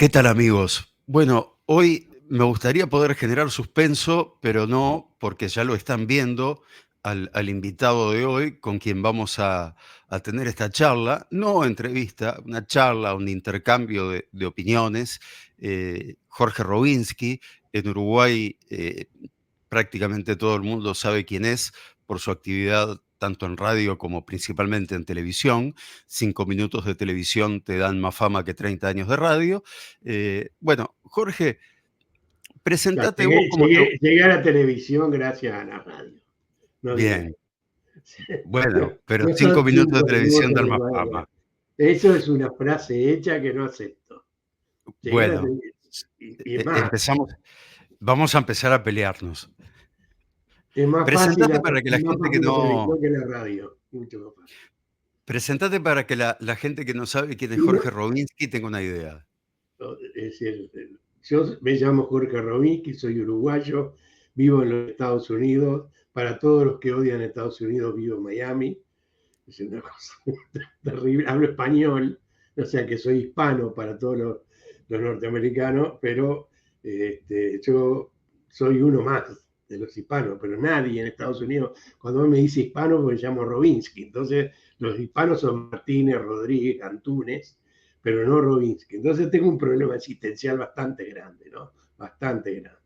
¿Qué tal, amigos? Bueno, hoy me gustaría poder generar suspenso, pero no, porque ya lo están viendo al invitado de hoy, con quien vamos a tener esta charla, no entrevista, una charla, un intercambio de opiniones. Jorge Rowinsky, en Uruguay, prácticamente todo el mundo sabe quién es por su actividad tanto en radio como principalmente en televisión. 5 minutos de televisión te dan más fama que 30 años de radio. Bueno, Jorge, Sea, presentate vos como te... llegué a la televisión gracias a la radio, no digáis. Bien, bueno, pero No cinco son minutos de 5 televisión minutos dan de más radio. fama. Eso es una frase hecha que no acepto. Llegué a la Bueno, televisión. Y es más, empezamos, vamos a empezar a pelearnos. es más fácil, Presentate para que la es más gente que fácil la no... televisión que la radio. Mucho más fácil. Presentate para que la gente que no sabe quién es Y no, Jorge Rowinsky tenga una idea. es decir, yo me llamo Jorge Robinsky, soy uruguayo, vivo en los Estados Unidos. Para todos los que odian Estados Unidos, vivo en Miami. Es una cosa terrible. Hablo español, o sea que soy hispano para todos los norteamericanos, pero yo soy uno más de los hispanos, pero nadie en Estados Unidos, cuando me dice hispano, pues me llamo Robinsky. Entonces, los hispanos son Martínez, Rodríguez, Antunes, pero no Robinsky. Entonces, tengo un problema existencial bastante grande, ¿no? Bastante grande.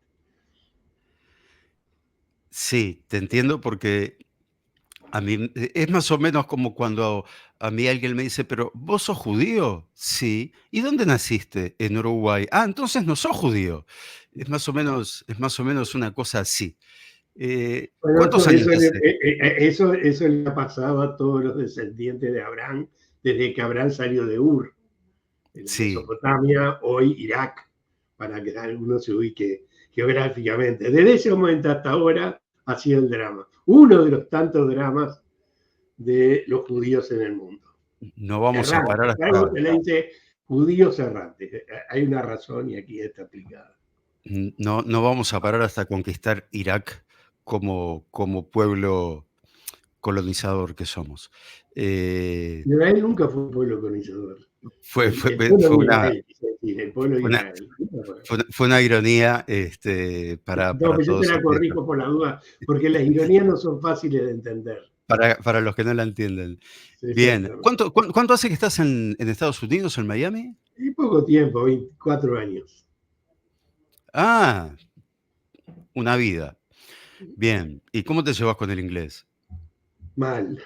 Sí, te entiendo porque a mí es más o menos como cuando a mí alguien me dice, pero ¿vos sos judío? Sí. ¿Y dónde naciste? En Uruguay. Ah, entonces no sos judío. Es más o menos una cosa así. Bueno, ¿Cuántos años hace? eso le ha pasado a todos los descendientes de Abraham desde que Abraham salió de Ur, en la Sí, Mesopotamia, hoy Irak, para que alguno se ubique geográficamente. Desde ese momento hasta ahora ha sido el drama, uno de los tantos dramas de los judíos en el mundo. no vamos a parar Errantes, algo hasta, se le dice judíos errantes. Hay una razón y aquí está aplicada. no vamos a parar hasta conquistar Irak como pueblo colonizador que somos. Eh, Israel nunca fue un pueblo colonizador. fue, fue, El pueblo fue de una, Israel, quise decir, el pueblo de fue una, Israel. fue una ironía No, para pero yo te todos la aquellos. corrijo por la duda, porque las ironías no son fáciles de entender. Para los que no la entienden. Bien. Exactamente. ¿Cuánto hace que estás en Estados Unidos, en Miami? Y poco tiempo, 24 años. Ah, una vida. Bien. ¿Y cómo te llevas con el inglés? Mal.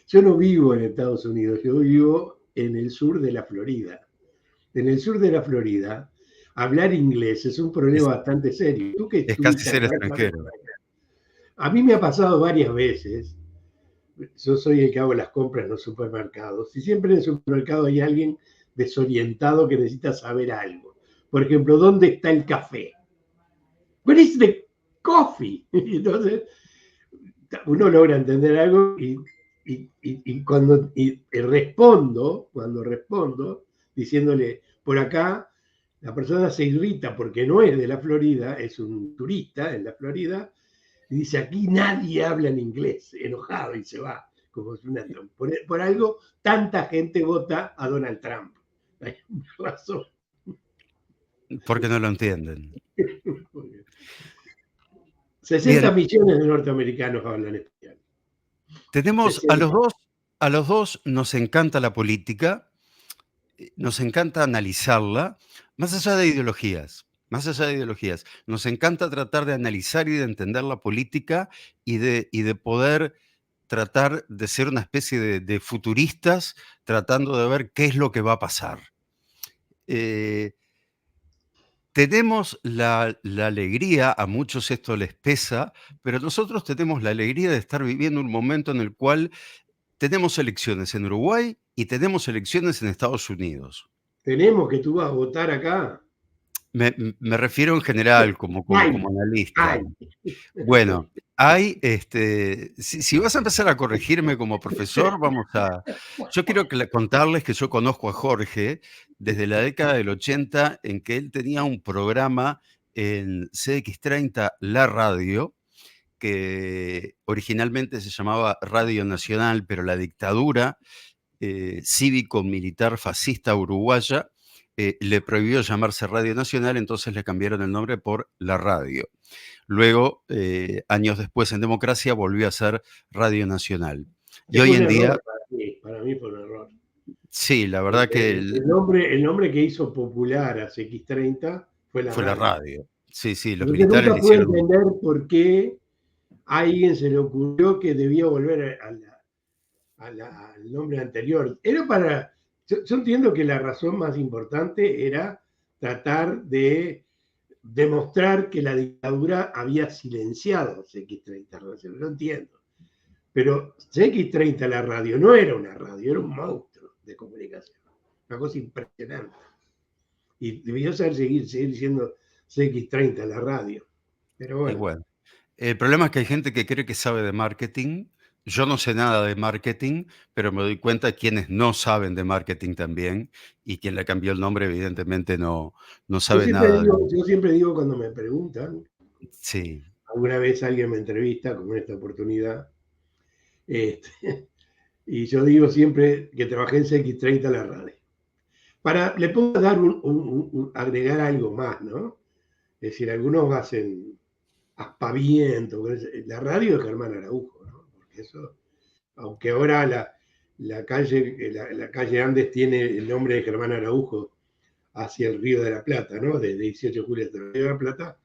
Yo no vivo en Estados Unidos, yo vivo en el sur de la Florida. En el sur de la Florida, hablar inglés es un problema Es, bastante serio. Tú que es casi estuviste ser acá, ¿sabes? extranjero. A mí me ha pasado varias veces. Yo soy el que hago las compras en los supermercados y siempre en el supermercado hay alguien desorientado que necesita saber algo. Por ejemplo, ¿dónde está el café? Where is the coffee? Entonces, uno logra entender algo y cuando cuando respondo, diciéndole, por acá, la persona se irrita porque no es de la Florida, es un turista en la Florida, y dice, aquí nadie habla en inglés, enojado, y se va. Como es una, por algo, tanta gente vota a Donald Trump. Hay una razón. Porque no lo entienden. 60 Bien. millones de norteamericanos hablan español. Tenemos 60. a los dos nos encanta la política, nos encanta analizarla, más allá de ideologías. Más allá de ideologías. Nos encanta tratar de analizar y de entender la política y de poder tratar de ser una especie de futuristas tratando de ver qué es lo que va a pasar. Eh, Tenemos la alegría, a muchos esto les pesa, pero nosotros tenemos la alegría de estar viviendo un momento en el cual tenemos elecciones en Uruguay y tenemos elecciones en Estados Unidos. Tenemos que tú vas a votar acá. Me refiero en general como Ay, analista. ay. Bueno, si vas a empezar a corregirme como profesor, yo quiero contarles que yo conozco a Jorge desde la década del 80, en que él tenía un programa en CX30, La Radio, que originalmente se llamaba Radio Nacional, pero la dictadura cívico-militar fascista uruguaya le prohibió llamarse Radio Nacional, entonces le cambiaron el nombre por La Radio. Luego, años después en democracia, volvió a ser Radio Nacional. Y Que fue hoy un en día, error para mí fue un error. sí, la verdad que El nombre que hizo popular a CX30 fue la fue la radio. radio. Sí, sí, los Entonces militares nunca le pude hicieron... entender por qué a alguien se le ocurrió que debía volver al nombre anterior. Era para. Yo entiendo que la razón más importante era tratar de demostrar que la dictadura había silenciado CX30, lo entiendo. Pero CX30, la radio, no era una radio, era un monstruo de comunicación. Una cosa impresionante. Y debió seguir siendo CX30 la radio. Pero Y bueno, bueno, el problema es que hay gente que cree que sabe de marketing. Yo no sé nada de marketing, pero me doy cuenta de quienes no saben de marketing también, y quien le cambió el nombre evidentemente no sabe nada de... yo siempre digo cuando me preguntan, Sí, alguna vez alguien me entrevista, como en esta oportunidad, este, y yo digo siempre que trabajé en CX30 la radio. Le puedo dar agregar algo más, ¿no? Es decir, algunos hacen aspaviento. La radio de Germán Araujo, ¿no? Porque eso, aunque ahora la calle Andes tiene el nombre de Germán Araujo hacia el Río de la Plata, ¿no? Desde 18 de julio hasta el Río de la Plata,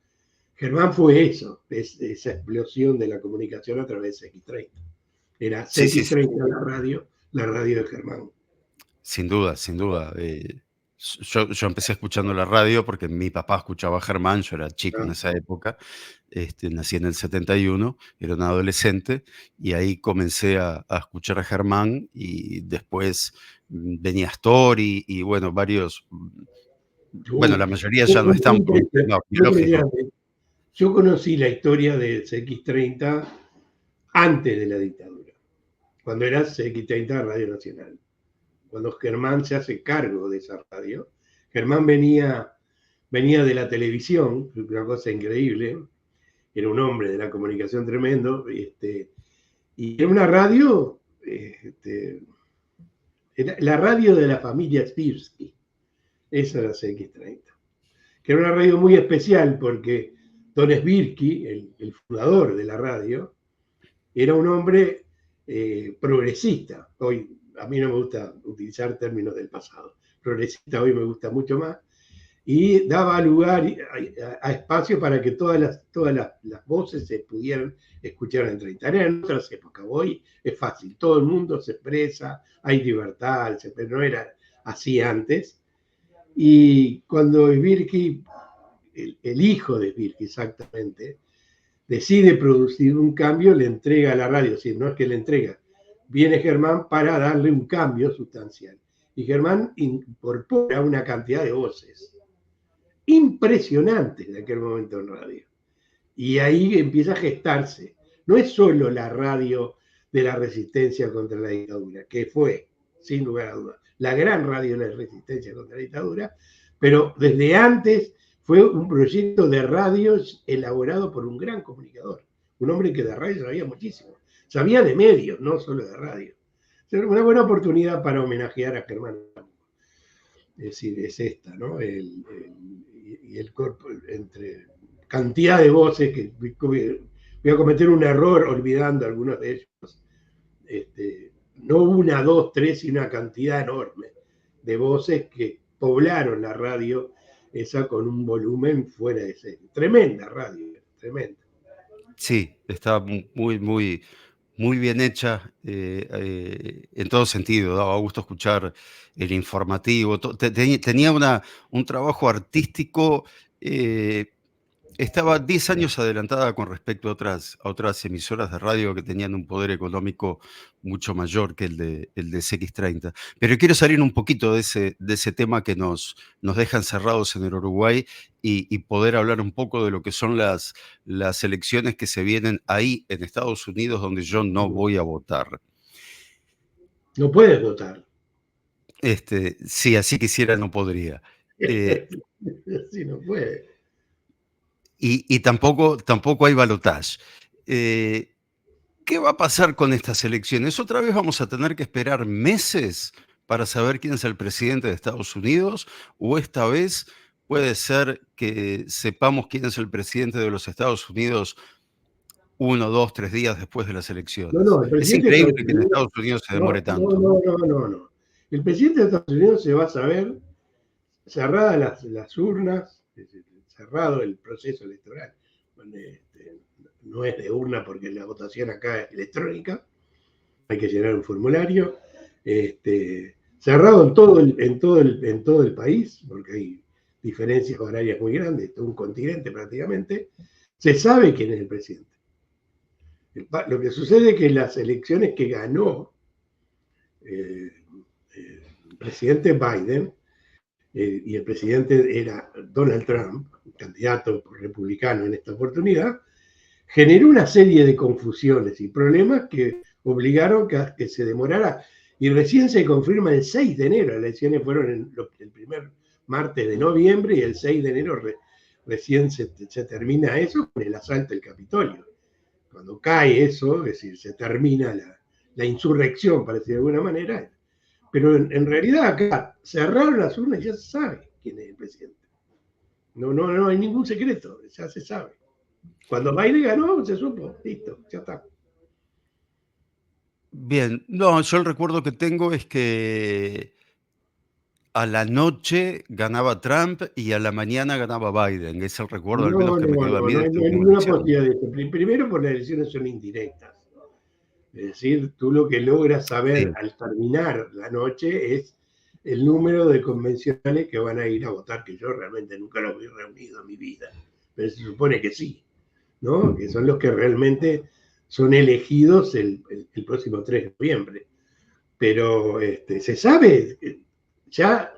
Germán fue eso, esa explosión de la comunicación a través de CX30. Era sí, sí, sí, CX30 la radio de Germán. sin duda, sin duda. Yo empecé escuchando la radio porque mi papá escuchaba a Germán, yo era chico en ¿No? esa época, nací en el 71, era un adolescente, y ahí comencé a escuchar a Germán, y después venía Story y bueno, varios, bueno, la mayoría ya no están por un tema biológico. Impresionante. Yo conocí la historia de CX30 antes de la dictadura, cuando era CX30 Radio Nacional. Cuando Germán se hace cargo de esa radio, Germán venía de la televisión, una cosa increíble, era un hombre de la comunicación tremendo, y era una radio, era la radio de la familia Spirsky, esa era CX30, que era una radio muy especial porque Don Svirsky, el fundador de la radio, era un hombre progresista. Hoy a mí no me gusta utilizar términos del pasado. Progresista hoy me gusta mucho más. Y daba lugar a espacio para que todas las voces se pudieran escuchar en 30. Era en otras épocas. Hoy es fácil, todo el mundo se expresa, hay libertad, pero no era así antes. Y cuando Svirsky, el hijo de Svirsky exactamente, decide producir un cambio, le entrega a la radio, si no es que le entrega, viene Germán para darle un cambio sustancial. Y Germán incorpora una cantidad de voces impresionantes de aquel momento en radio. Y ahí empieza a gestarse. No es solo la radio de la resistencia contra la dictadura, que fue, sin lugar a dudas, la gran radio de la resistencia contra la dictadura, pero desde antes fue un proyecto de radios elaborado por un gran comunicador, un hombre que de radio sabía muchísimo, sabía de medios, no solo de radio. Una buena oportunidad para homenajear a Germán. Es decir, es esta, ¿no? Y el cuerpo, entre cantidad de voces, que voy a cometer un error olvidando algunos de ellos. No una, dos, tres, sino una cantidad enorme de voces que poblaron la radio esa con un volumen fuera de serie. Tremenda radio, tremenda. Sí, está muy, muy, muy bien hecha, en todo sentido. Daba gusto escuchar el informativo. Tenía un trabajo artístico. Estaba 10 años adelantada con respecto a otras emisoras de radio que tenían un poder económico mucho mayor que el de CX30. Pero quiero salir un poquito de ese tema que nos deja encerrados en el Uruguay, y poder hablar un poco de lo que son las elecciones que se vienen ahí en Estados Unidos, donde yo no voy a votar. No puedes votar. Sí, así quisiera, no podría. Sí, no puede. Y tampoco hay balotaje. ¿Qué va a pasar con estas elecciones? ¿Otra vez vamos a tener que esperar meses para saber quién es el presidente de Estados Unidos? ¿O esta vez puede ser que sepamos quién es el presidente de los Estados Unidos 1, 2, 3 días después de las No, elecciones? no, el Es presidente de increíble Estados que en Unidos, Estados Unidos se no, demore no, tanto, no, ¿no? no, no, no. El presidente de Estados Unidos se va a saber cerradas las urnas, cerrado el proceso electoral. Bueno, no es de urna porque la votación acá es electrónica, hay que llenar un formulario, cerrado en todo el país, porque hay diferencias horarias muy grandes, todo un continente prácticamente, se sabe quién es el presidente. Lo que sucede es que las elecciones que ganó el presidente Biden, y el presidente era Donald Trump, candidato republicano en esta oportunidad, generó una serie de confusiones y problemas que obligaron a que se demorara. Y recién se confirma el 6 de enero. Las elecciones fueron el primer martes de noviembre y el 6 de enero recién se termina eso con el asalto del Capitolio. Cuando cae eso, es decir, se termina la insurrección, para decir de alguna manera, pero en realidad acá cerraron las urnas y ya se sabe quién es el presidente. No hay ningún secreto, ya se sabe. Cuando Biden ganó, se supo, listo, ya está. Bien, no, yo el recuerdo que tengo es que a la noche ganaba Trump y a la mañana ganaba Biden. Es el recuerdo al menos No, que me no, quedó a no, mí de esta no hay última ninguna elección. posibilidad de esto. Primero, por las elecciones son indirectas. Es decir, tú lo que logras saber Sí. al terminar la noche es el número de convencionales que van a ir a votar, que yo realmente nunca los vi reunidos en mi vida, pero se supone que sí, ¿no? Que son los que realmente son elegidos el próximo 3 de noviembre. Pero se sabe, ya,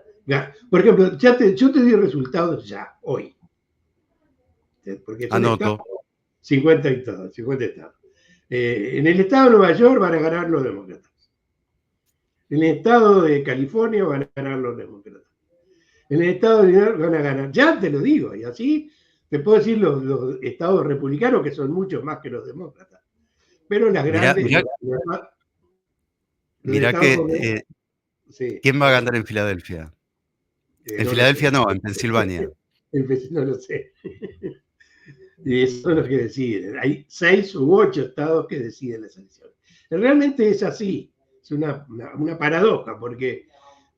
por ejemplo, yo te di resultados ya, hoy, porque son Anoto. estados, 50 estados, 50 estados. En el estado de Nueva York van a ganar los demócratas. En el estado de California van a ganar los demócratas. En el estado de New York van a ganar. Ya te lo digo, y así te puedo decir los estados republicanos, que son muchos más que los demócratas. Pero las Mirá, grandes, mirá, los mirá estados que con... Sí, ¿quién va a perdón, ganar en Filadelfia? En no lo Filadelfia sé. no, en Pensilvania. No lo sé. Y esos son los que deciden. Hay 6 u 8 estados que deciden las elecciones. Realmente es así. Es una paradoja, porque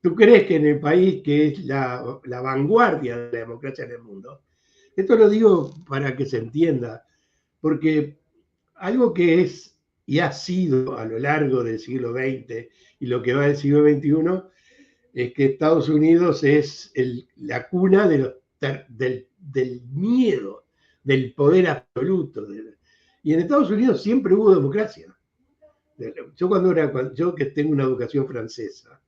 tú crees que en el país que es la vanguardia de la democracia en el mundo, esto lo digo para que se entienda, porque algo que es y ha sido a lo largo del siglo XX y lo que va del siglo XXI es que Estados Unidos es la cuna del miedo, del poder absoluto. Y en Estados Unidos siempre hubo democracia. Yo que tengo una educación francesa,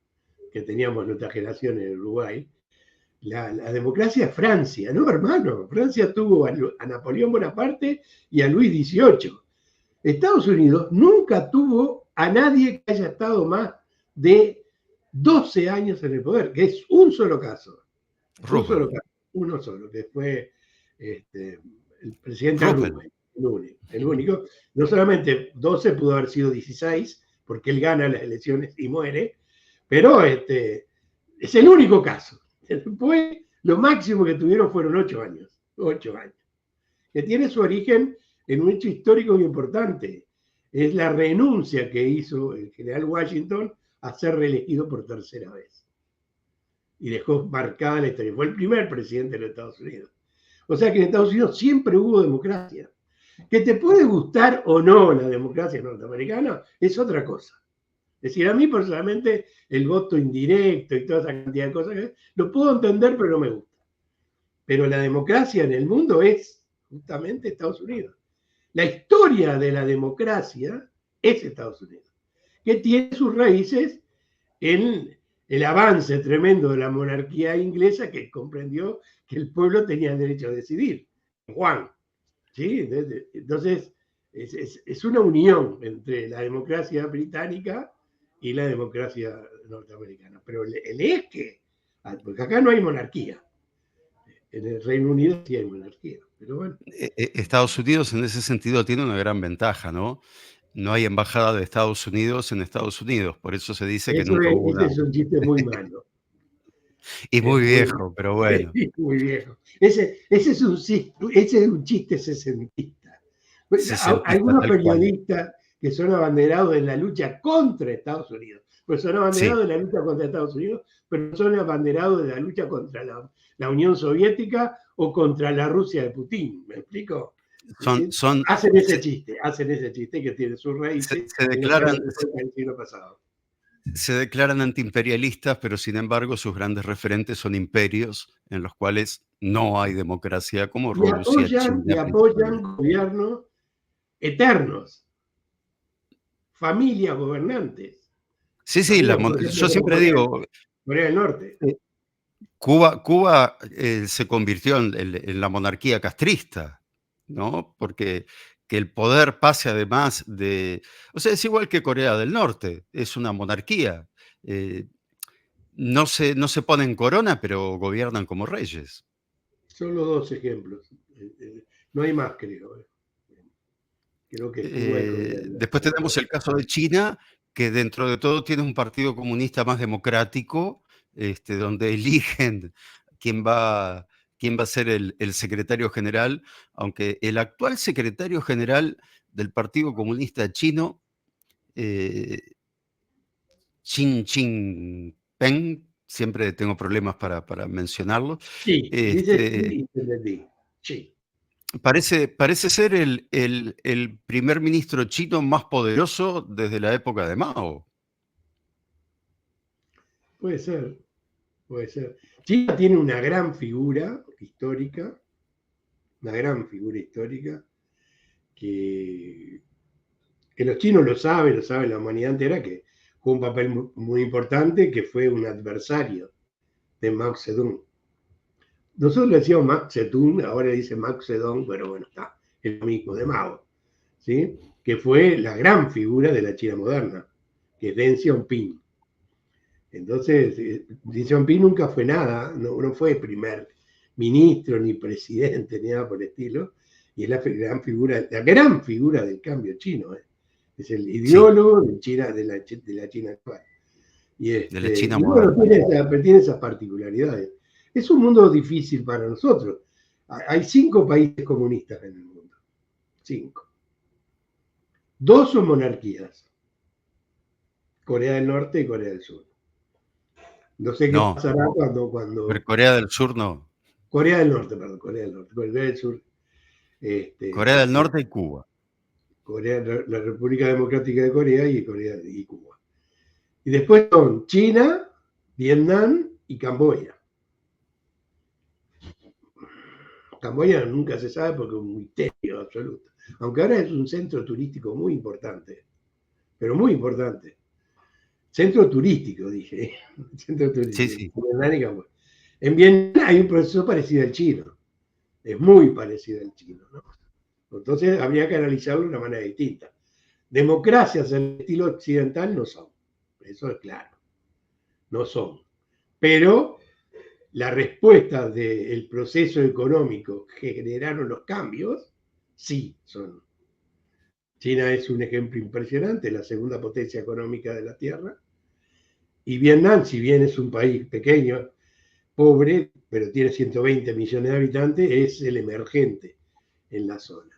que teníamos nuestra generación en Uruguay, la democracia es Francia, ¿no, hermano? Francia tuvo a Napoleón Bonaparte y a Luis XVIII. Estados Unidos nunca tuvo a nadie que haya estado más de 12 años en el poder, que es un solo caso. Un solo Roosevelt. caso, uno solo, que fue el presidente Roosevelt. Roosevelt, el único. No solamente 12, pudo haber sido 16, porque él gana las elecciones y muere, pero es el único caso. Después, lo máximo que tuvieron fueron 8 años. 8 años. Que tiene su origen en un hecho histórico muy importante. Es la renuncia que hizo el general Washington a ser reelegido por tercera vez. Y dejó marcada la historia. Fue el primer presidente de los Estados Unidos. O sea que en Estados Unidos siempre hubo democracia. Que te puede gustar o no la democracia norteamericana es otra cosa. Es decir, a mí personalmente el voto indirecto y toda esa cantidad de cosas, lo puedo entender, pero no me gusta. Pero la democracia en el mundo es justamente Estados Unidos. La historia de la democracia es Estados Unidos, que tiene sus raíces en el avance tremendo de la monarquía inglesa, que comprendió que el pueblo tenía el derecho a decidir. Juan, ¿sí? Entonces, es una unión entre la democracia británica y la democracia norteamericana. Pero el eje, porque acá no hay monarquía, en el Reino Unido sí hay monarquía, pero bueno. Estados Unidos en ese sentido tiene una gran ventaja, ¿no? no hay embajada de Estados Unidos en Estados Unidos, por eso se dice que nunca hubo Ese una. es un chiste muy malo. Y Es muy muy, viejo, pero bueno. muy viejo. Ese es un chiste sesentista. Sesentista, Algunos tal cual. periodistas que son abanderados de la lucha contra Estados Unidos, pues son Sí, abanderados de la lucha contra Estados Unidos, pero son abanderados de la lucha contra la Unión Soviética o contra la Rusia de Putin. ¿Me explico? son, ¿Sí? son, Hacen ese chiste que tiene sus raíces se en los años declaran, 60 del siglo pasado. se declaran antiimperialistas, pero sin embargo sus grandes referentes son imperios en los cuales no hay democracia, como Rusia, Y China apoyan principalmente. gobiernos eternos, familias gobernantes, Sí, sí, familias, por ejemplo, yo como siempre digo, Corea del Norte. eh, Cuba se convirtió en la monarquía castrista, ¿no? Porque que el poder pase además de... O sea, es igual que Corea del Norte, es una monarquía. eh, no se ponen corona, pero gobiernan como reyes. Son los dos ejemplos. No hay más, creo. Creo que Cuba y Corea del Después Norte. tenemos el caso de China, que dentro de todo tiene un partido comunista más democrático, donde eligen quién va, quién va a ser el secretario general, aunque el actual secretario general del Partido Comunista Chino, eh, Xi Jinping, siempre tengo problemas para mencionarlo, Sí, dice sí este, y te entendí. Sí, parece ser el primer ministro chino más poderoso desde la época de Mao. puede ser, puede ser. China tiene una gran figura histórica, que, que los chinos lo saben la humanidad entera, que jugó un papel muy importante, que fue un adversario de Mao Zedong. Nosotros le decíamos Mao Zedong, ahora le dice Mao Zedong, pero bueno, está, es lo mismo de Mao, ¿sí? Que fue la gran figura de la China moderna, que es Deng Xiaoping. Entonces, Deng Xiaoping nunca fue nada, no fue primer ministro, ni presidente, ni nada por el estilo, y es la gran figura del cambio chino, ¿eh? Es el Sí, ideólogo de China, de la China actual. de la China Y bueno, moderna. tiene esas particularidades. Es un mundo difícil para nosotros. Hay 5 países comunistas en el mundo. 5. 2 son monarquías. Corea del Norte y Corea del Sur. No sé qué No, pasará cuando Corea del Sur no. Corea del Norte, perdón, Corea del Norte. Corea del Sur, Corea del Norte y Cuba. La República Democrática de Corea y Cuba. Y después son China, Vietnam y Camboya. Camboya nunca se sabe porque es un misterio absoluto. Aunque ahora es un centro turístico muy importante, pero muy importante. Centro turístico, dije. Centro Sí, turístico. sí. En Vietnam hay un proceso parecido al chino. Es muy parecido al chino, ¿no? Entonces habría que analizarlo de una manera distinta. Democracias en el estilo occidental no son. Eso es claro. No son. Pero la respuesta del proceso económico que generaron los cambios, sí son. China es un ejemplo impresionante, la segunda potencia económica de la Tierra. Y Vietnam, si bien es un país pequeño, pobre, pero tiene 120 millones de habitantes, es el emergente en la zona.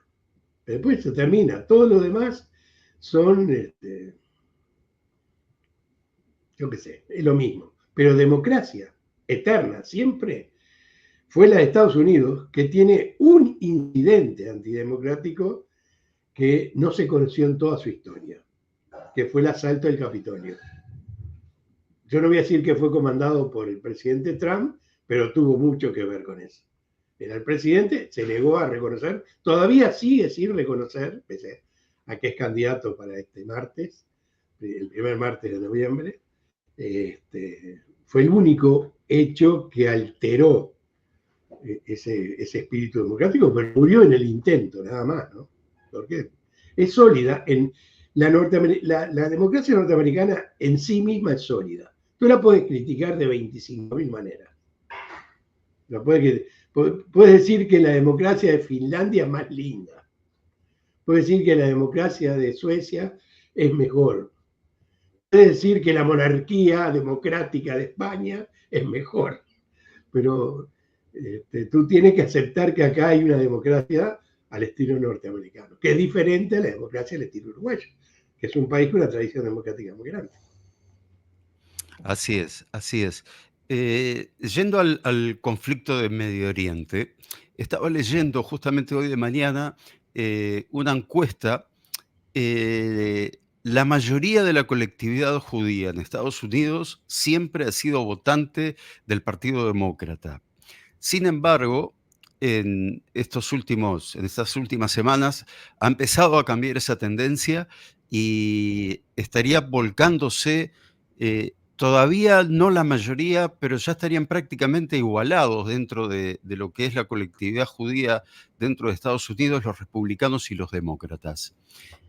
Pero después se termina. Todo lo demás son, yo qué sé, es lo mismo. Pero democracia eterna, siempre, fue la de Estados Unidos, que tiene un incidente antidemocrático que no se conoció en toda su historia, que fue el asalto del Capitolio. Yo no voy a decir que fue comandado por el presidente Trump, pero tuvo mucho que ver con eso. Era el presidente, se negó a reconocer, todavía sigue sin reconocer, pese a que es candidato para este martes, el primer martes de noviembre. Fue el único hecho que alteró ese espíritu democrático, pero murió en el intento, nada más, ¿no? Porque es sólida. La democracia norteamericana en sí misma es sólida. Tú la puedes criticar de 25.000 maneras. Puedes decir que la democracia de Finlandia es más linda, puede decir que la democracia de Suecia es mejor, puede decir que la monarquía democrática de España es mejor, pero tú tienes que aceptar que acá hay una democracia al estilo norteamericano, que es diferente a la democracia al estilo uruguayo, que es un país con una tradición democrática muy grande. Así es, así es. Yendo al conflicto de Medio Oriente, estaba leyendo justamente hoy de mañana una encuesta. La mayoría de la colectividad judía en Estados Unidos siempre ha sido votante del Partido Demócrata. Sin embargo, en estas últimas semanas ha empezado a cambiar esa tendencia y estaría volcándose, todavía no la mayoría, pero ya estarían prácticamente igualados dentro de lo que es la colectividad judía dentro de Estados Unidos, los republicanos y los demócratas.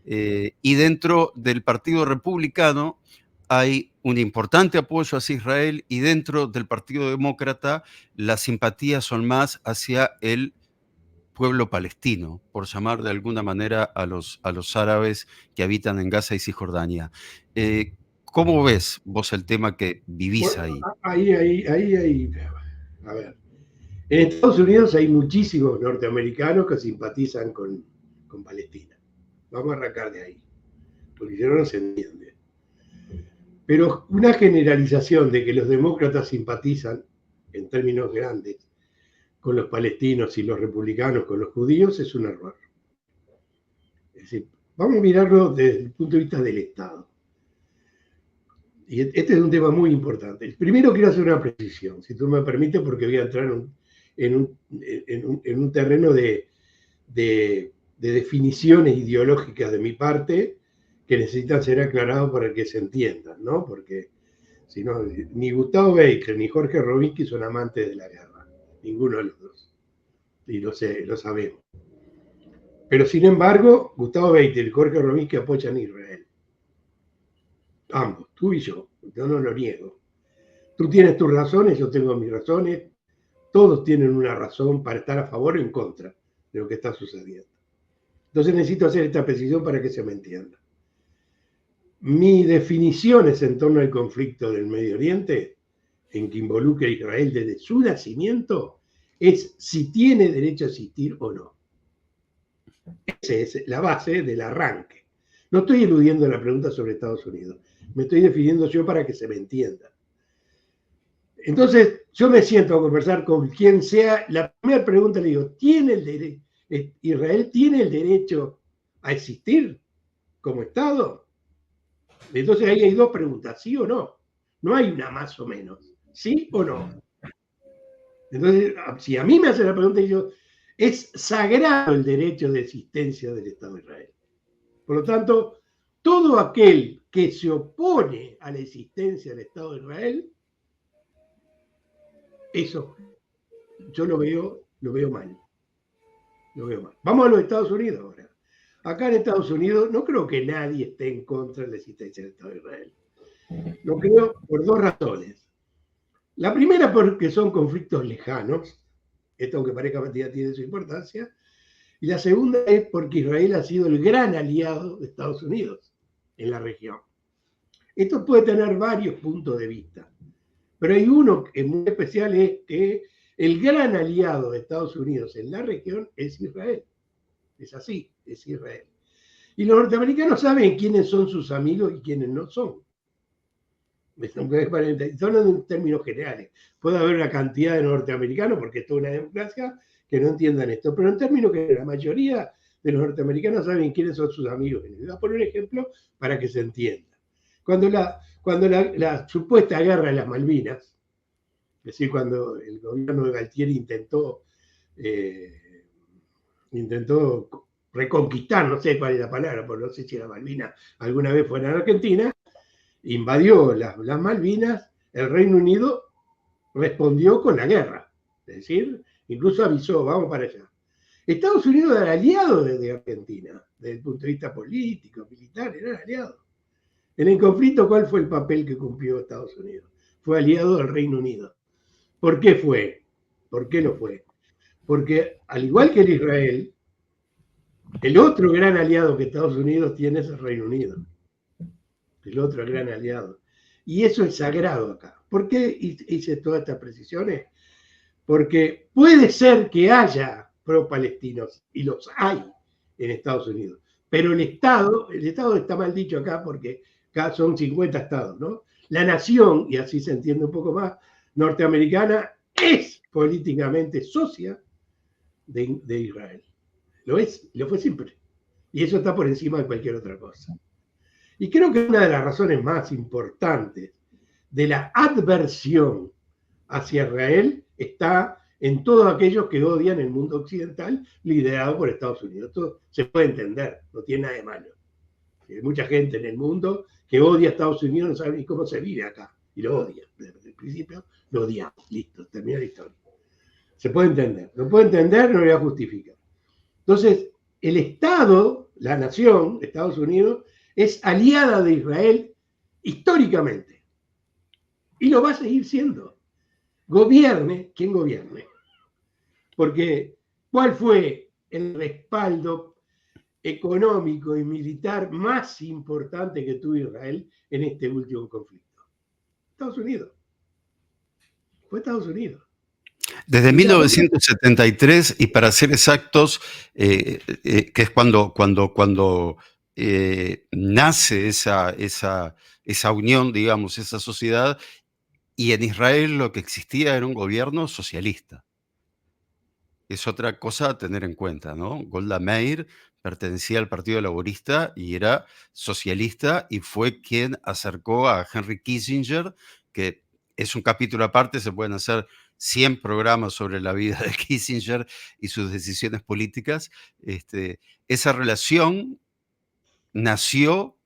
Y dentro del Partido Republicano hay un importante apoyo hacia Israel y dentro del Partido Demócrata las simpatías son más hacia el pueblo palestino, por llamar de alguna manera a los árabes que habitan en Gaza y Cisjordania. ¿Cómo ves vos el tema que vivís Bueno, ahí? a ver, en Estados Unidos hay muchísimos norteamericanos que simpatizan con Palestina. Vamos a arrancar de ahí, porque si no, no se entiende. Pero una generalización de que los demócratas simpatizan, en términos grandes, con los palestinos y los republicanos con los judíos es un error. Es decir, vamos a mirarlo desde el punto de vista del Estado. Y este es un tema muy importante. Primero quiero hacer una precisión, si tú me permites, porque voy a entrar en un terreno de definiciones ideológicas de mi parte que necesitan ser aclarados para que se entiendan, ¿no? Porque si no, ni Gustavo Baker ni Jorge Robinsky son amantes de la guerra, ninguno de los dos. Y lo sabemos. Pero sin embargo, Gustavo Baker y Jorge Robinsky apoyan a Israel. Ambos, tú y yo no lo niego. Tú tienes tus razones, yo tengo mis razones, todos tienen una razón para estar a favor o en contra de lo que está sucediendo. Entonces necesito hacer esta precisión para que se me entienda. Mi definición es en torno al conflicto del Medio Oriente, en que involucra a Israel desde su nacimiento, es si tiene derecho a existir o no. Esa es la base del arranque. No estoy eludiendo la pregunta sobre Estados Unidos, me estoy definiendo yo para que se me entienda. Entonces, yo me siento a conversar con quien sea. La primera pregunta le digo, ¿Israel tiene el derecho a existir como Estado? Entonces ahí hay dos preguntas, ¿sí o no? No hay una más o menos, ¿sí o no? Entonces, si a mí me hacen la pregunta, yo, es sagrado el derecho de existencia del Estado de Israel. Por lo tanto, todo aquel que se opone a la existencia del Estado de Israel, eso yo lo veo mal. Lo veo mal. Vamos a los Estados Unidos ahora. Acá en Estados Unidos no creo que nadie esté en contra de la existencia del Estado de Israel. Lo creo por dos razones. La primera porque son conflictos lejanos, esto aunque parezca mentira tiene su importancia, y la segunda es porque Israel ha sido el gran aliado de Estados Unidos en la región. Esto puede tener varios puntos de vista, pero hay uno que es muy especial, es que el gran aliado de Estados Unidos en la región es Israel. Es así, es Israel. Y los norteamericanos saben quiénes son sus amigos y quiénes no son. Son en términos generales. Puede haber una cantidad de norteamericanos, porque esto es una democracia, que no entiendan esto, pero en términos que la mayoría de los norteamericanos saben quiénes son sus amigos. Les voy a poner un ejemplo para que se entienda. Cuando la supuesta guerra de las Malvinas, es decir, cuando el gobierno de Galtieri intentó reconquistar, no sé cuál es la palabra, porque no sé si la Malvinas alguna vez fue en Argentina, invadió las Malvinas, el Reino Unido respondió con la guerra, es decir, incluso avisó, vamos para allá. Estados Unidos era aliado de Argentina, desde el punto de vista político, militar, era aliado. En el conflicto, ¿cuál fue el papel que cumplió Estados Unidos? Fue aliado del Reino Unido. ¿Por qué fue? ¿Por qué lo fue? Porque al igual que el Israel, El otro gran aliado que Estados Unidos tiene es el Reino Unido. El otro gran aliado. Y eso es sagrado acá. ¿Por qué hice todas estas precisiones? Porque puede ser que haya pro-palestinos, y los hay en Estados Unidos, pero el Estado está mal dicho acá porque acá son 50 estados, ¿no? La nación, y así se entiende un poco más, norteamericana, es políticamente socia de Israel. Lo es, lo fue siempre. Y eso está por encima de cualquier otra cosa. Y creo que una de las razones más importantes de la adversión hacia Israel está en todos aquellos que odian el mundo occidental liderado por Estados Unidos. Esto se puede entender, no tiene nada de malo. Hay mucha gente en el mundo que odia a Estados Unidos, no sabe ni cómo se vive acá, y lo odia. Desde el principio lo odiamos, listo, termina la historia. Se puede entender, lo puede entender, no lo voy a justificar. Entonces, el Estado, la nación, Estados Unidos, es aliada de Israel históricamente. Y lo va a seguir siendo. Gobierne quien gobierne. Porque, ¿cuál fue el respaldo económico y militar más importante que tuvo Israel en este último conflicto? Estados Unidos. Fue Estados Unidos. Desde 1973, y para ser exactos, que es cuando nace esa unión, digamos, esa sociedad, y en Israel lo que existía era un gobierno socialista. Es otra cosa a tener en cuenta, ¿no? Golda Meir pertenecía al Partido Laborista y era socialista, y fue quien acercó a Henry Kissinger, que es un capítulo aparte, se pueden hacer 100 programas sobre la vida de Kissinger y sus decisiones políticas. Esa relación nació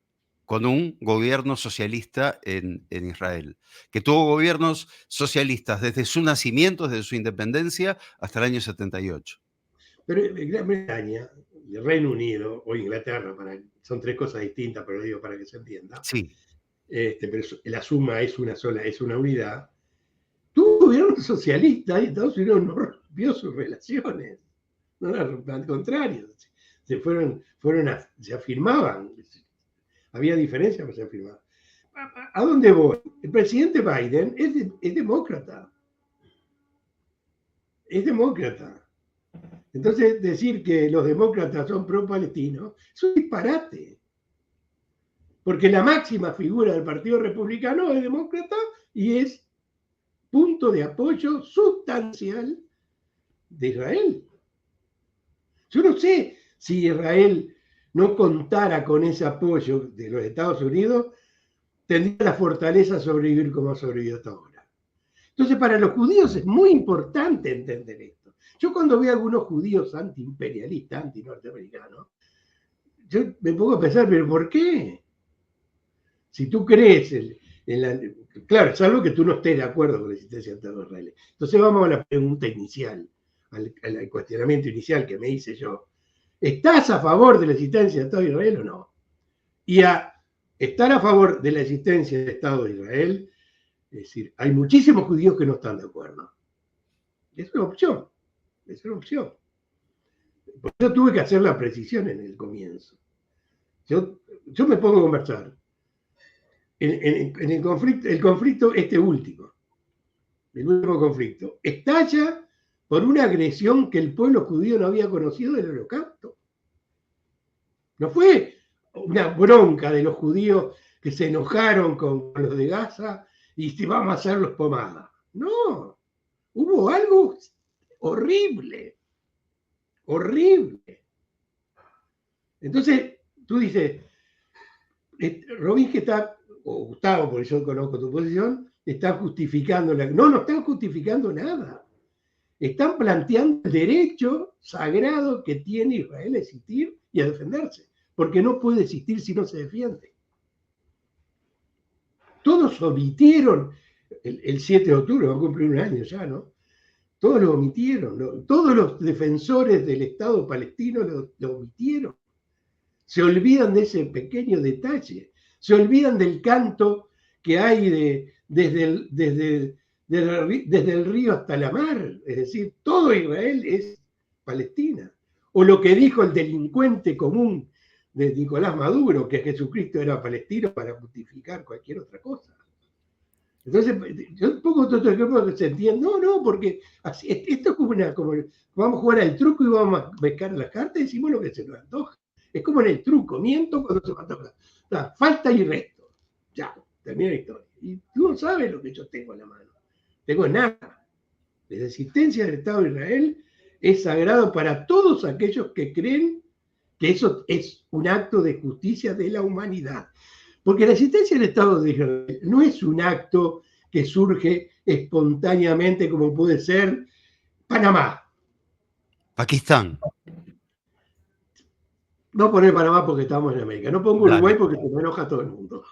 con un gobierno socialista en Israel, que tuvo gobiernos socialistas desde su nacimiento, desde su independencia, hasta el año 78. Pero Gran Bretaña, el Reino Unido o Inglaterra, son tres cosas distintas, pero digo para que se entienda. Sí. Pero la suma es una sola, es una unidad. Tuvo gobierno socialista y Estados Unidos no rompió sus relaciones. No, al contrario, se afirmaban. Había diferencias, pero se afirmaban. ¿A dónde voy? El presidente Biden es demócrata. Es demócrata. Entonces, decir que los demócratas son pro-palestinos es un disparate. Porque la máxima figura del Partido Republicano es demócrata y es punto de apoyo sustancial de Israel. Yo no sé si Israel no contara con ese apoyo de los Estados Unidos, tendría la fortaleza de sobrevivir como ha sobrevivido hasta ahora. Entonces, para los judíos es muy importante entender esto. Yo cuando veo a algunos judíos antiimperialistas, anti-norteamericanos, yo me pongo a pensar, ¿pero por qué? Si tú crees claro, salvo que tú no estés de acuerdo con la existencia del Estado de Israel. Entonces vamos a la pregunta inicial, al cuestionamiento inicial que me hice yo. ¿Estás a favor de la existencia del Estado de Israel o no? Y a estar a favor de la existencia del Estado de Israel, es decir, hay muchísimos judíos que no están de acuerdo. Es una opción. Es una opción. Por eso tuve que hacer la precisión en el comienzo. Yo me pongo a conversar. En el conflicto este último, el último conflicto, estalla por una agresión que el pueblo judío no había conocido del Holocausto. No fue una bronca de los judíos que se enojaron con los de Gaza y si vamos a hacerlos pomada. No, hubo algo horrible, horrible. Entonces, tú dices, Robin que está, o Gustavo, porque yo conozco tu posición, está justificando no están justificando nada. Están planteando el derecho sagrado que tiene Israel a existir y a defenderse, porque no puede existir si no se defiende. Todos omitieron el 7 de octubre, va a cumplir un año ya, ¿no? Todos lo omitieron, todos los defensores del Estado palestino lo omitieron. Se olvidan de ese pequeño detalle, se olvidan del canto que hay desde el río hasta la mar, es decir, todo Israel es Palestina. O lo que dijo el delincuente común de Nicolás Maduro, que Jesucristo era palestino para justificar cualquier otra cosa. Entonces, yo pongo otro ejemplo que se entiende. No, porque así, esto es como vamos a jugar al truco y vamos a pescar las cartas y decimos lo que se nos antoja. Es como en el truco, miento cuando se me antoja. O sea, falta y resto. Ya, termina la historia. Y tú no sabes lo que yo tengo en la mano. Tengo nada. La existencia del Estado de Israel es sagrado para todos aquellos que creen que eso es un acto de justicia de la humanidad. Porque la existencia del Estado de Israel no es un acto que surge espontáneamente como puede ser Panamá. Pakistán. No poner Panamá porque estamos en América. No pongo Uruguay Dale. porque se me enoja todo el mundo.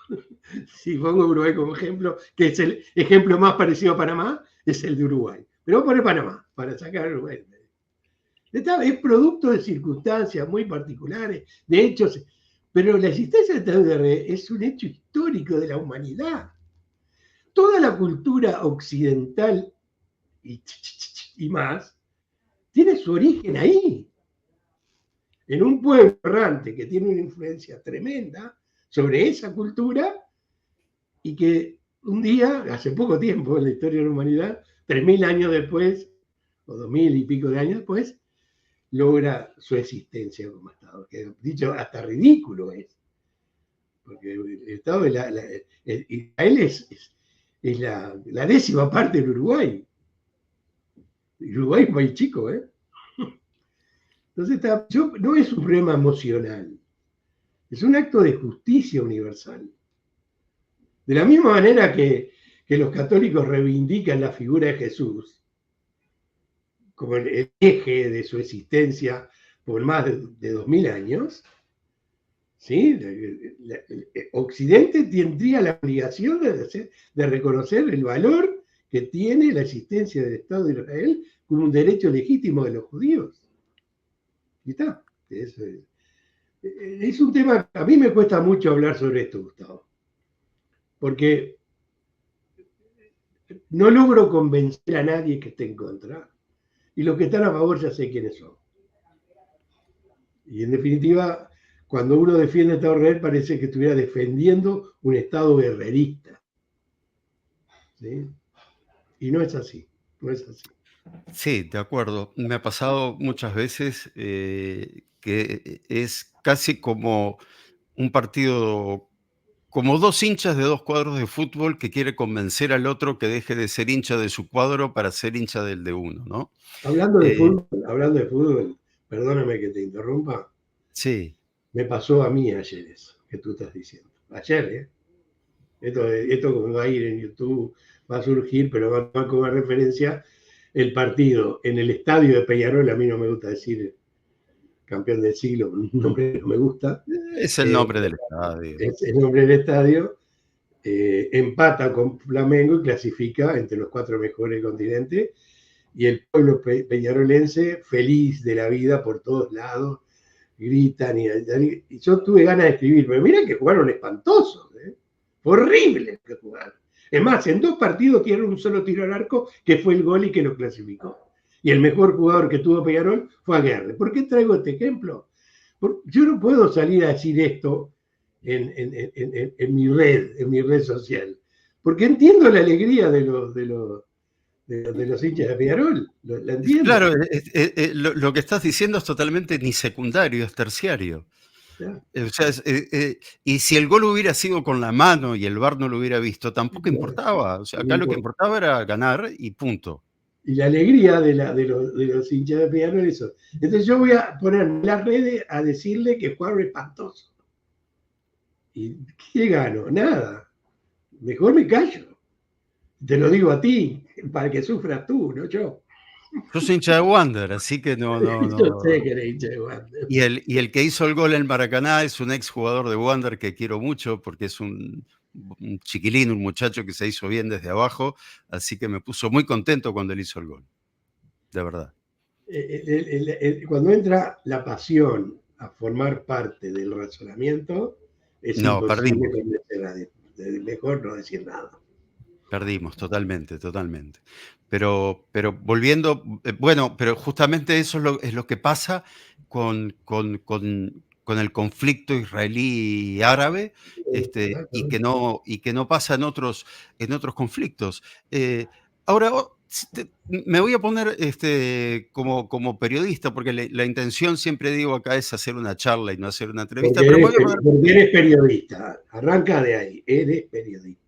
Si pongo Uruguay como ejemplo, que es el ejemplo más parecido a Panamá, es el de Uruguay. Pero voy a poner Panamá para sacar a Uruguay. Es producto de circunstancias muy particulares, de hechos, pero la existencia del Estado de Israel es un hecho histórico de la humanidad. Toda la cultura occidental y más tiene su origen ahí, en un pueblo errante que tiene una influencia tremenda sobre esa cultura y que un día, hace poco tiempo en la historia de la humanidad, 3000 años después, o 2000 y pico de años después, logra su existencia como Estado, que dicho hasta ridículo es, porque el Estado de Israel es la décima parte del Uruguay. Uruguay es un país chico, ¿eh? Entonces, no es un problema emocional, es un acto de justicia universal. De la misma manera que los católicos reivindican la figura de Jesús como el eje de su existencia por más de 2000 años, ¿sí? Occidente tendría la obligación de reconocer el valor que tiene la existencia del Estado de Israel como un derecho legítimo de los judíos. Y está. Es un tema, a mí me cuesta mucho hablar sobre esto, Gustavo, porque no logro convencer a nadie que esté en contra, y los que están a favor ya sé quiénes son. Y en definitiva, cuando uno defiende el Estado de Israel parece que estuviera defendiendo un Estado guerrerista. ¿Sí? Y no es así, no es así. Sí, de acuerdo. Me ha pasado muchas veces que es casi como un partido, como dos hinchas de dos cuadros de fútbol que quiere convencer al otro que deje de ser hincha de su cuadro para ser hincha del de uno, ¿no? Eh, Hablando de fútbol, perdóname que te interrumpa, sí, me pasó a mí ayer eso que tú estás diciendo. Ayer, ¿eh? Esto como va a ir en YouTube, va a surgir, pero va a tomar como referencia el partido en el estadio de Peñarol. A mí no me gusta decir campeón del siglo, un nombre que no me gusta. es el nombre del estadio. Es el nombre del estadio. Empata con Flamengo y clasifica entre los 4 mejores del continente. Y el pueblo peñarolense, feliz de la vida por todos lados, gritan. Y yo tuve ganas de escribir, pero mira que jugaron espantosos, ¿eh? Horrible que jugaron. Es más, en 2 partidos tiraron un solo tiro al arco, que fue el gol y que lo clasificó. Y el mejor jugador que tuvo Peñarol fue Aguerre. ¿Por qué traigo este ejemplo? Yo no puedo salir a decir esto en mi red social, porque entiendo la alegría de los hinchas de Peñarol, la entiendo. Claro, lo que estás diciendo es totalmente ni secundario, es terciario. ¿Ya? O sea, y si el gol hubiera sido con la mano y el VAR no lo hubiera visto, tampoco importaba. O sea, acá lo que importaba era ganar y punto. Y la alegría de los hinchas de Peñarol eso. Entonces yo voy a poner en las redes a decirle que jugaron espantoso. ¿Y qué gano? Nada. Mejor me callo. Te lo digo a ti, para que sufras tú, no yo. Yo soy hincha de Wander, así que no, no, Yo sé no. que eres hincha de Wander. Y el que hizo el gol en Maracaná es un ex jugador de Wander que quiero mucho porque es un chiquilín, un muchacho que se hizo bien desde abajo, así que me puso muy contento cuando él hizo el gol, de verdad. Cuando entra la pasión a formar parte del razonamiento, es No, imposible perdimos. convencer a nadie. Mejor no decir nada. Perdimos totalmente, totalmente. Pero volviendo, bueno, pero justamente eso es lo que pasa con el conflicto israelí y árabe, Exactamente. y que no pasa en otros conflictos. Ahora, me voy a poner como periodista, porque la intención, siempre digo acá, es hacer una charla y no hacer una entrevista, pero me voy a poner. Porque eres periodista. Arranca de ahí, eres periodista.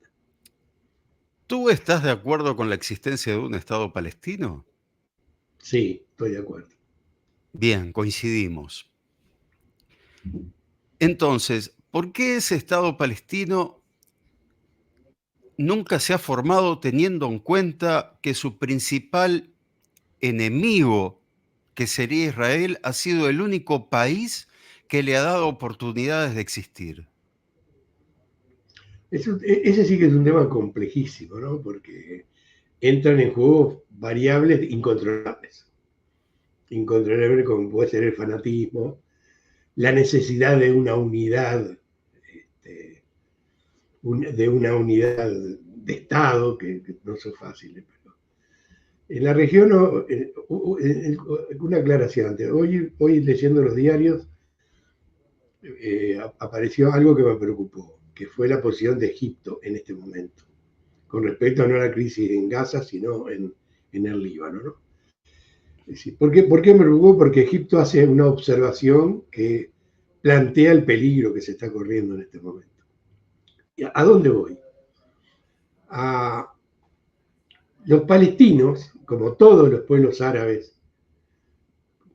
¿Tú estás de acuerdo con la existencia de un Estado palestino? Sí, estoy de acuerdo. Bien, coincidimos. Entonces, ¿por qué ese Estado palestino nunca se ha formado teniendo en cuenta que su principal enemigo, que sería Israel, ha sido el único país que le ha dado oportunidades de existir? Ese sí que es un tema complejísimo, ¿no? Porque entran en juego variables incontrolables. Incontrolables como puede ser el fanatismo, la necesidad de una unidad, este, de una unidad de Estado, que no son fáciles. Pero en la región, una aclaración antes, hoy leyendo los diarios, apareció algo que me preocupó, que fue la posición de Egipto en este momento, con respecto no a la crisis en Gaza, sino en el Líbano, ¿no? Es decir, ¿por qué me preocupó? Porque Egipto hace una observación que plantea el peligro que se está corriendo en este momento. ¿A dónde voy? A los palestinos, como todos los pueblos árabes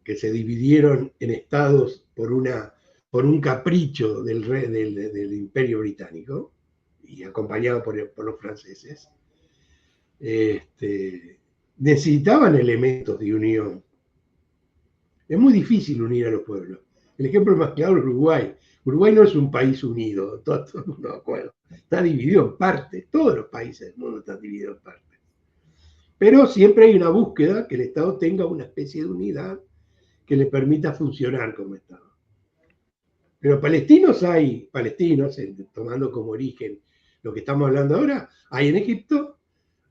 que se dividieron en estados por un capricho del Imperio Británico y acompañado por los franceses, necesitaban elementos de unión. Es muy difícil unir a los pueblos. El ejemplo más claro es Uruguay. Uruguay no es un país unido, todo el mundo de acuerdo. Está dividido en partes, todos los países del mundo están divididos en partes. Pero siempre hay una búsqueda que el Estado tenga una especie de unidad que le permita funcionar como Estado. Pero palestinos, tomando como origen lo que estamos hablando ahora, hay en Egipto,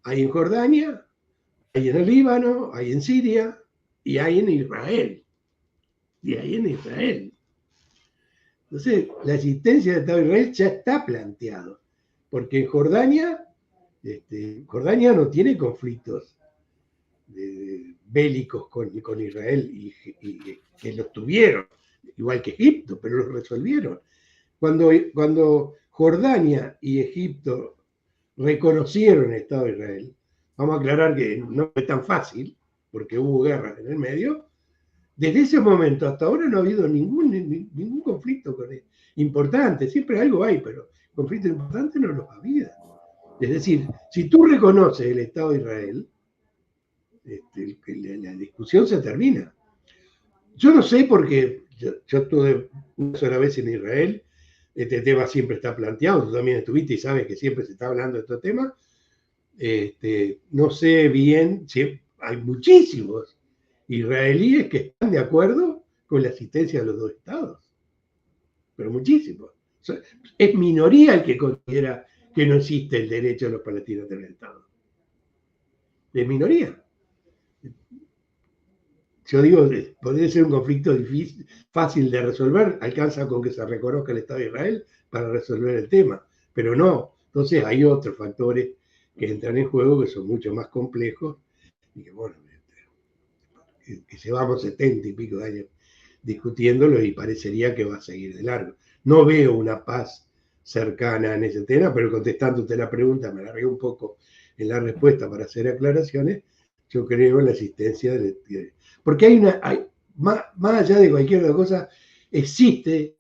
hay en Jordania, hay en el Líbano, hay en Siria y hay en Israel. Y hay en Israel. Entonces, la existencia del Estado de Israel ya está planteado, porque en Jordania, Jordania no tiene conflictos bélicos con Israel y que los tuvieron, igual que Egipto, pero los resolvieron. Cuando Jordania y Egipto reconocieron el Estado de Israel, vamos a aclarar que no fue tan fácil, porque hubo guerra en el medio, desde ese momento hasta ahora no ha habido ningún conflicto con él. Importante, siempre algo hay, pero conflicto importante no los ha habido. Es decir, si tú reconoces el Estado de Israel, la discusión se termina. Yo no sé porque yo estuve una sola vez en Israel, este tema siempre está planteado, tú también estuviste y sabes que siempre se está hablando de este tema. No sé bien, si hay muchísimos israelíes que están de acuerdo con la existencia de los dos estados, pero muchísimos. O sea, es minoría el que considera que no existe el derecho de los palestinos a tener estado. Es minoría. Yo digo, podría ser un conflicto difícil, fácil de resolver, alcanza con que se reconozca el Estado de Israel para resolver el tema, pero no. Entonces hay otros factores que entran en juego que son mucho más complejos y que, bueno, que llevamos 70 y pico de años discutiéndolo y parecería que va a seguir de largo. No veo una paz cercana en ese tema, pero contestándote la pregunta, me alargué un poco en la respuesta para hacer aclaraciones, yo creo en la existencia porque más allá de cualquier otra cosa, existe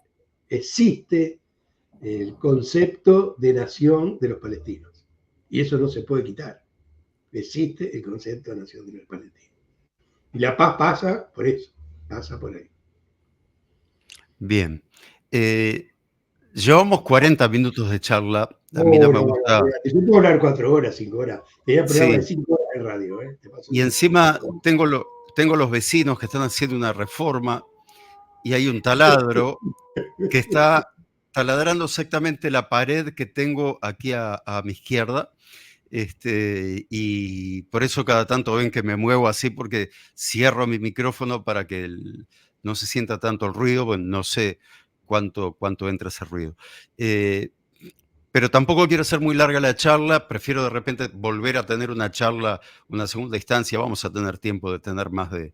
el concepto de nación de los palestinos. Y eso no se puede quitar. Existe el concepto de nación de los palestinos. Y la paz pasa por eso, pasa por ahí. Bien. Llevamos 40 minutos de charla. A mí no No, me no, gusta. yo puedo hablar 4 horas, 5 horas. Tenía programa de Sí, 5 horas de radio, ¿eh? Te paso y todo. encima tengo los vecinos que están haciendo una reforma y hay un taladro que está taladrando exactamente la pared que tengo aquí a mi izquierda. Y por eso cada tanto ven que me muevo así, porque cierro mi micrófono para que no se sienta tanto el ruido, bueno, no sé cuánto entra ese ruido. Eh, pero tampoco quiero hacer muy larga la charla, prefiero de repente volver a tener una charla, una segunda instancia, vamos a tener tiempo de tener más de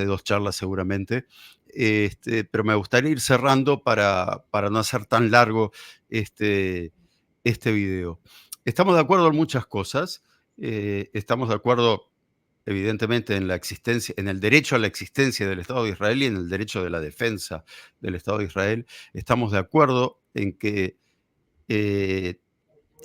2 charlas seguramente. Pero me gustaría ir cerrando para no hacer tan largo este video. Estamos de acuerdo en muchas cosas. Estamos de acuerdo, evidentemente, en la existencia, en el derecho a la existencia del Estado de Israel y en el derecho de la defensa del Estado de Israel. Estamos de acuerdo en que eh,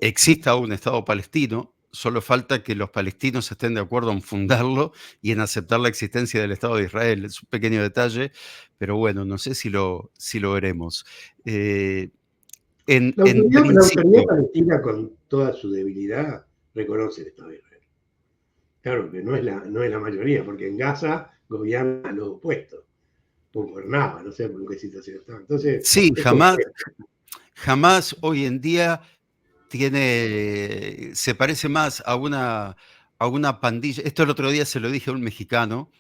exista un Estado palestino, solo falta que los palestinos estén de acuerdo en fundarlo y en aceptar la existencia del Estado de Israel. Es un pequeño detalle, pero bueno, no sé si lo veremos. Eh, en La autoridad principio, palestina, con toda su debilidad, reconoce el Estado de Israel. Claro que no es la mayoría, porque en Gaza gobierna lo opuesto, o gobernaba, no sé en qué situación estaba. Entonces, sí, es jamás, complejo. jamás hoy en día se parece más a una pandilla. Esto el otro día se lo dije a un mexicano,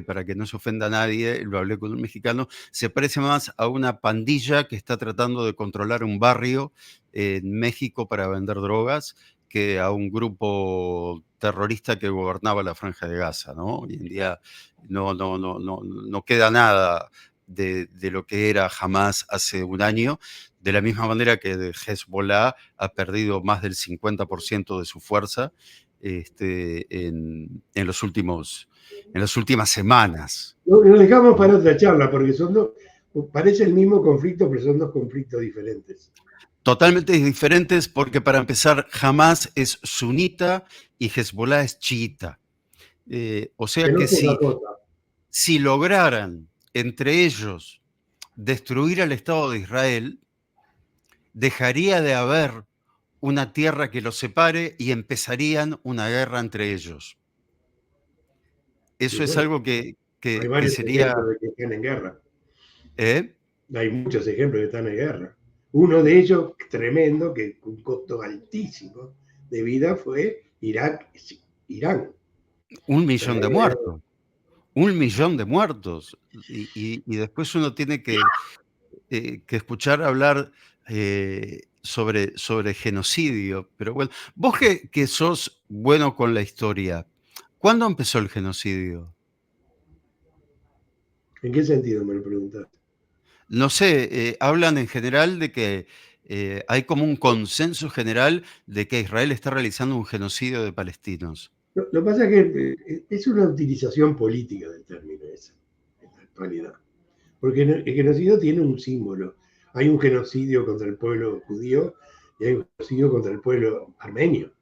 para que no se ofenda a nadie, lo hablé con un mexicano, se parece más a una pandilla que está tratando de controlar un barrio en México para vender drogas que a un grupo terrorista que gobernaba la Franja de Gaza, ¿no? Hoy en día no queda nada de lo que era Hamás hace un año, de la misma manera que de Hezbollah ha perdido más del 50% de su fuerza en las últimas semanas. Lo dejamos para ¿No? otra charla, porque parece el mismo conflicto, pero son dos conflictos diferentes. Totalmente diferentes porque para empezar, Hamas es sunita y Hezbollah es chiita. O Que sea no que es poca si, cosa. si lograran entre ellos destruir al Estado de Israel, dejaría de haber una tierra que los separe y empezarían una guerra entre ellos. Y Eso es bueno, algo que hay que varios sería. ejemplos de que están en guerra. ¿Eh? Hay muchos ejemplos que están en guerra. Uno de ellos, tremendo, que con un costo altísimo de vida, fue Irán. 1 millón de Eh, muertos, 1 millón de muertos. Y después uno tiene que escuchar hablar sobre genocidio. Pero bueno, vos que sos bueno con la historia, ¿cuándo empezó el genocidio? ¿En qué sentido me lo preguntaste? No sé, hablan en general de que hay como un consenso general de que Israel está realizando un genocidio de palestinos. Lo que pasa es que es una utilización política del término ese, en la actualidad. Porque el genocidio tiene un símbolo. Hay un genocidio contra el pueblo judío y hay un genocidio contra el pueblo armenio,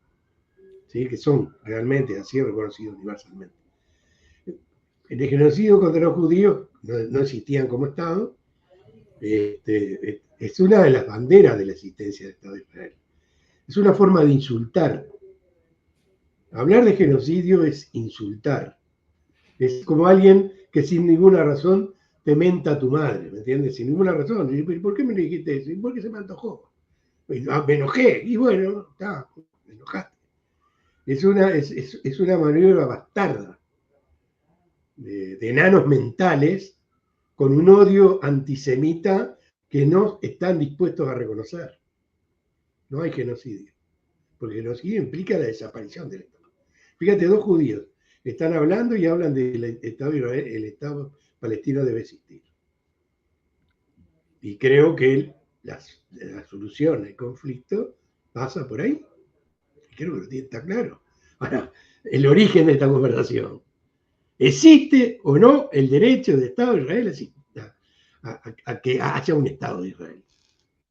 ¿sí? Que son realmente así reconocidos universalmente. El genocidio contra los judíos no existían como Estado. Es una de las banderas de la existencia del Estado de Israel. Es una forma de insultar. Hablar de genocidio es insultar. Es como alguien que sin ninguna razón te menta a tu madre, ¿me entiendes? Sin ninguna razón. ¿Y por qué me lo dijiste eso? ¿Y por qué se me antojó? Me enojé. Y bueno, está, me enojaste. Es una maniobra bastarda de enanos mentales con un odio antisemita que no están dispuestos a reconocer. No hay genocidio, porque genocidio implica la desaparición del Estado. Fíjate, dos judíos están hablando y hablan del Estado de Israel, el Estado palestino debe existir. Y creo que la solución al conflicto pasa por ahí. Creo que está claro. Ahora, el origen de esta conversación. ¿Existe o no el derecho del Estado de Israel a que haya un Estado de Israel?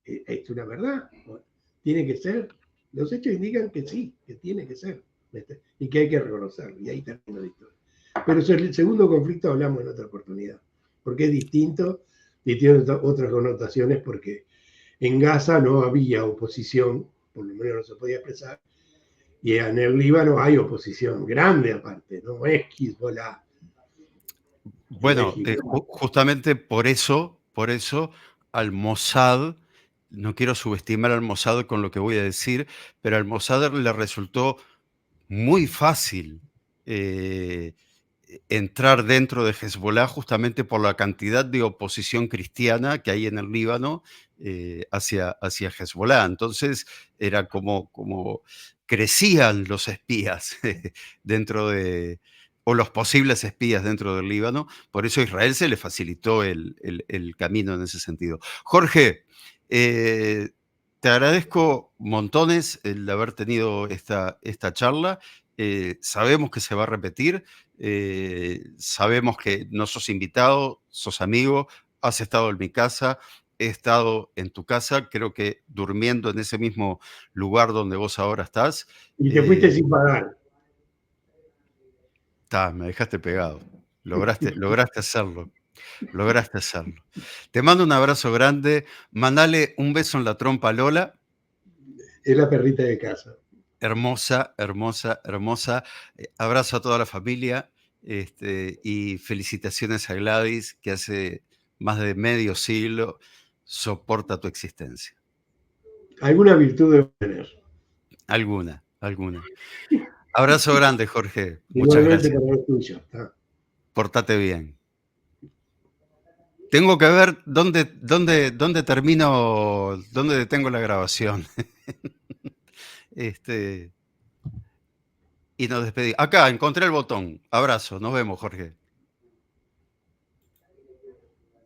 ¿Es una verdad? ¿Tiene que ser? Los hechos indican que sí, que tiene que ser. Y que hay que reconocerlo. Y ahí termina la historia. Pero sobre el segundo conflicto hablamos en otra oportunidad. Porque es distinto y tiene otras connotaciones porque en Gaza no había oposición, por lo menos no se podía expresar, y en el Líbano hay oposición grande aparte, no es Hezbollah en Bueno, México. justamente por eso al Mossad no quiero subestimar al Mossad con lo que voy a decir, pero al Mossad le resultó muy fácil eh, entrar dentro de Hezbollah justamente por la cantidad de oposición cristiana que hay en el Líbano hacia Hezbollah. Entonces era como crecían los espías dentro de, o los posibles espías dentro del Líbano. Por eso a Israel se le facilitó el camino en ese sentido. Jorge, eh, te agradezco montones el haber tenido esta charla. Sabemos que se va a repetir. Sabemos que no sos invitado, sos amigo, has estado en mi casa, he estado en tu casa, creo que durmiendo en ese mismo lugar donde vos ahora estás. Y te fuiste Eh, sin pagar. me dejaste pegado. Lograste hacerlo. Lograste hacerlo. Te mando un abrazo grande. Mandale un beso en la trompa a Lola. Es la perrita de casa. Hermosa, hermosa, hermosa. Abrazo a toda la familia y felicitaciones a Gladys, que hace más de medio siglo soporta tu existencia. Alguna virtud debe tener. Alguna, alguna. Abrazo grande, Jorge. Muchas Igualmente gracias. para los tuyos. Portate bien. Tengo que ver dónde termino, dónde detengo la grabación. Y nos despedimos. Acá, encontré el botón. Abrazo. Nos vemos, Jorge.